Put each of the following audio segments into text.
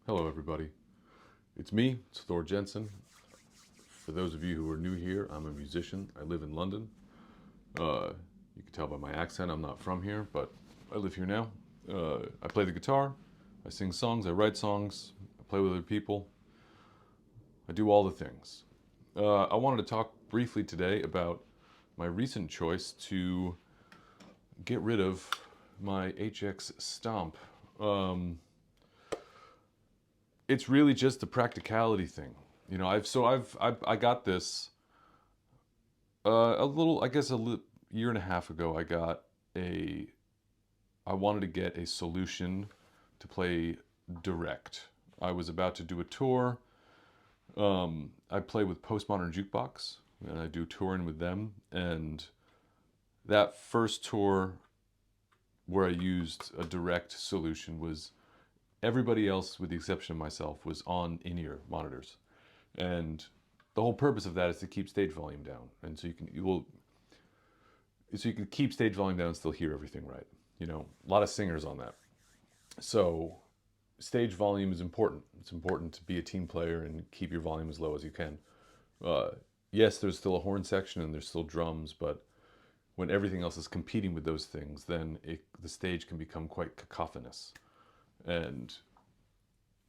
Hello everybody, it's me, it's Thor Jensen. For those of you who are new here, I'm a musician. I live in London. You can tell by my accent I'm not from here, but I live here now. I play the guitar, I sing songs, I write songs, I play with other people. I do all the things. I wanted to talk briefly today about my recent choice to get rid of my HX Stomp. It's really just a practicality thing. You know, I got this a year and a half ago. I wanted to get a solution to play direct. I was about to do a tour. I play with Postmodern Jukebox and I do touring with them. And that first tour where I used a direct solution was everybody else, with the exception of myself, was on in-ear monitors. And the whole purpose of that is to keep stage volume down. And so you can keep stage volume down and still hear everything right. You know, a lot of singers on that. So stage volume is important. It's important to be a team player and keep your volume as low as you can. Yes, there's still a horn section and there's still drums, but when everything else is competing with those things, then the stage can become quite cacophonous. And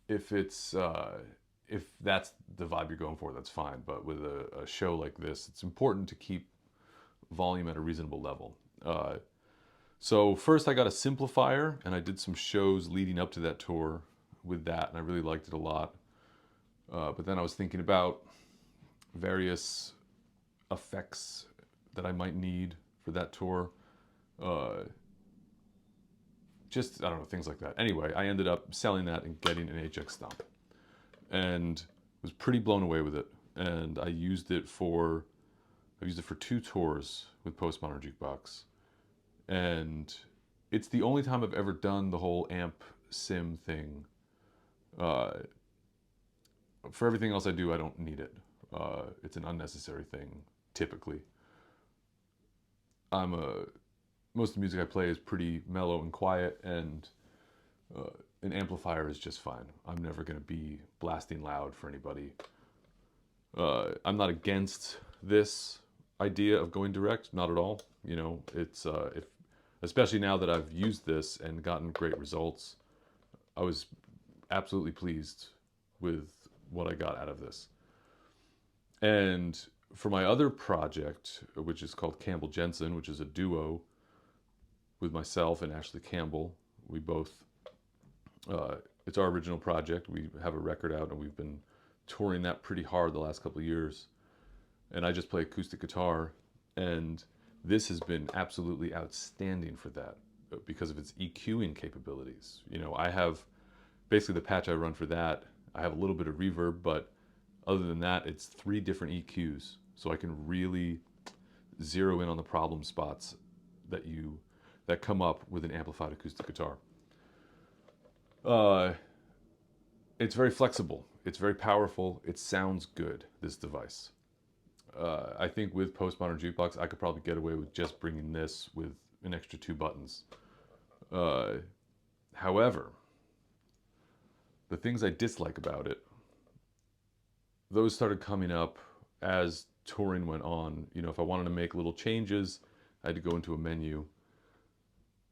if that's the vibe you're going for, that's fine. But with a show like this, it's important to keep volume at a reasonable level. So first I got a simplifier, and I did some shows leading up to that tour with that, and I really liked it a lot. But then I was thinking about various effects that I might need for that tour. Just, I don't know, things like that. Anyway, I ended up selling that and getting an HX Stomp. And was pretty blown away with it. And I used it for 2 tours with Postmodern Jukebox. And it's the only time I've ever done the whole amp sim thing. For everything else I do, I don't need it. It's an unnecessary thing, typically. Most of the music I play is pretty mellow and quiet, and an amplifier is just fine. I'm never going to be blasting loud for anybody. I'm not against this idea of going direct, not at all. You know, it's especially now that I've used this and gotten great results, I was absolutely pleased with what I got out of this. And for my other project, which is called Campbell Jensen, which is a duo with myself and Ashley Campbell, we both, it's our original project. We have a record out and we've been touring that pretty hard the last couple of years. And I just play acoustic guitar, and this has been absolutely outstanding for that because of its EQing capabilities. You know, I have basically the patch I run for that. I have a little bit of reverb, but other than that, it's 3 different EQs. So I can really zero in on the problem spots that that come up with an amplified acoustic guitar. It's very flexible. It's very powerful. It sounds good, this device. I think with Postmodern Jukebox, I could probably get away with just bringing this with an extra 2 buttons. However, the things I dislike about it, those started coming up as touring went on. You know, if I wanted to make little changes, I had to go into a menu.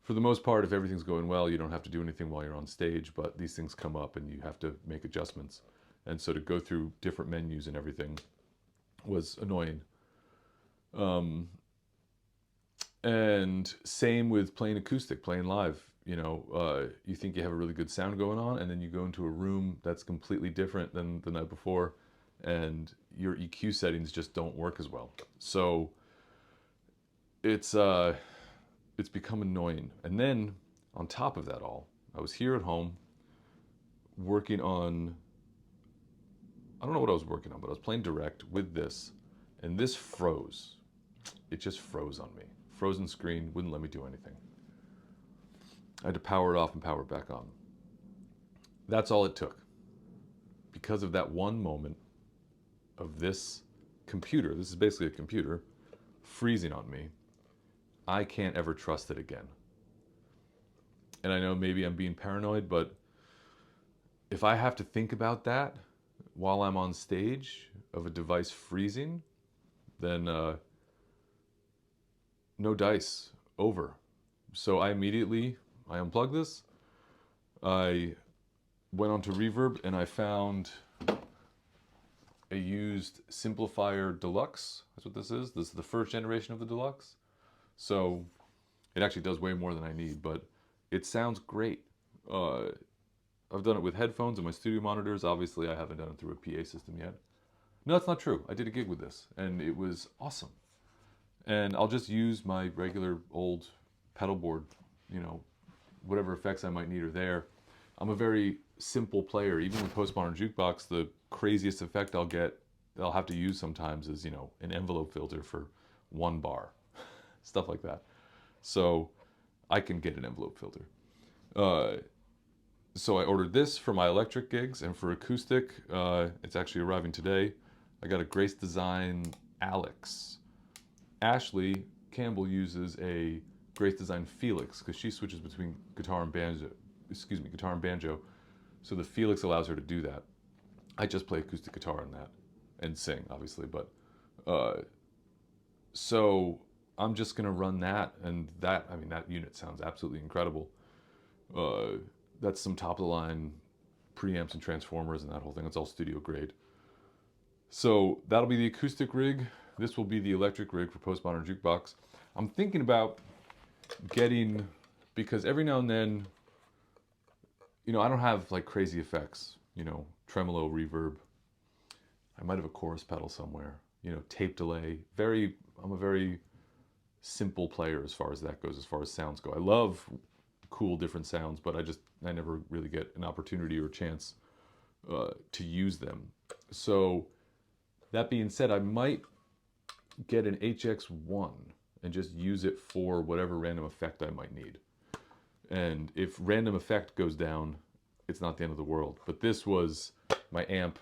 For the most part, if everything's going well, you don't have to do anything while you're on stage, but these things come up and you have to make adjustments. And so to go through different menus and everything was annoying. And same with playing acoustic, playing live. You know, you think you have a really good sound going on, and then you go into a room that's completely different than the night before, and your EQ settings just don't work as well. So it's become annoying. And then on top of that all, I was here at home working on, I don't know what I was working on, but I was playing direct with this, and this froze. It just froze on me. Frozen screen, wouldn't let me do anything. I had to power it off and power it back on. That's all it took. Because of that one moment of this computer, this is basically a computer, freezing on me, I can't ever trust it again. And I know maybe I'm being paranoid, but if I have to think about that while I'm on stage of a device freezing, then no dice, over. So I unplugged this, I went onto Reverb, and I found a used Simplifier Deluxe. That's what this is. This is the first generation of the Deluxe. So it actually does way more than I need, but it sounds great. I've done it with headphones and my studio monitors. Obviously, I haven't done it through a PA system yet. No, that's not true. I did a gig with this, and it was awesome. And I'll just use my regular old pedal board, you know, whatever effects I might need are there. I'm a very simple player. Even with Postmodern Jukebox, the craziest effect I'll have to use sometimes is, you know, an envelope filter for 1 bar. Stuff like that. So I can get an envelope filter. So I ordered this for my electric gigs, and for acoustic, it's actually arriving today. I got a Grace Design Alex. Ashley Campbell uses a Grace Design Felix because she switches between guitar and banjo. So the Felix allows her to do that. I just play acoustic guitar on that and sing, obviously, but so I'm just gonna run that, and that, I mean, that unit sounds absolutely incredible. That's some top of the line preamps and transformers and that whole thing. It's all studio grade. So that'll be the acoustic rig. This will be the electric rig for Postmodern Jukebox. I'm thinking about getting, because every now and then, you know, I don't have like crazy effects, you know, tremolo, reverb. I might have a chorus pedal somewhere, you know, tape delay. I'm a very simple player as far as that goes, as far as sounds go. I love cool different sounds, but I never really get an opportunity or chance to use them. So that being said, I might get an HX1 and just use it for whatever random effect I might need. And if random effect goes down, it's not the end of the world. But this was my amp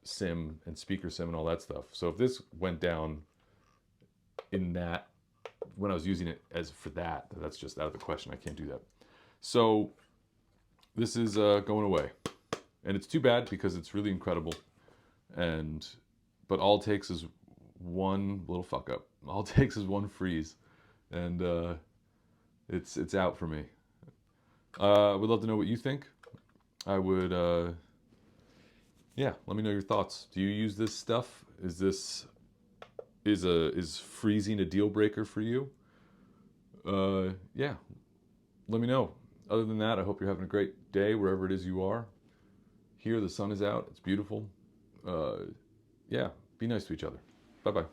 sim and speaker sim and all that stuff. So if this went down in that, when I was using it as for that, that's just out of the question. I can't do that. So this is going away. And it's too bad because it's really incredible. But all it takes is one little fuck up. All it takes is one freeze. And it's out for me. I would love to know what you think. I would, yeah, let me know your thoughts. Do you use this stuff? Is freezing a deal breaker for you? Yeah, let me know. Other than that, I hope you're having a great day wherever it is you are. Here, the sun is out. It's beautiful. Yeah, be nice to each other. Bye-bye.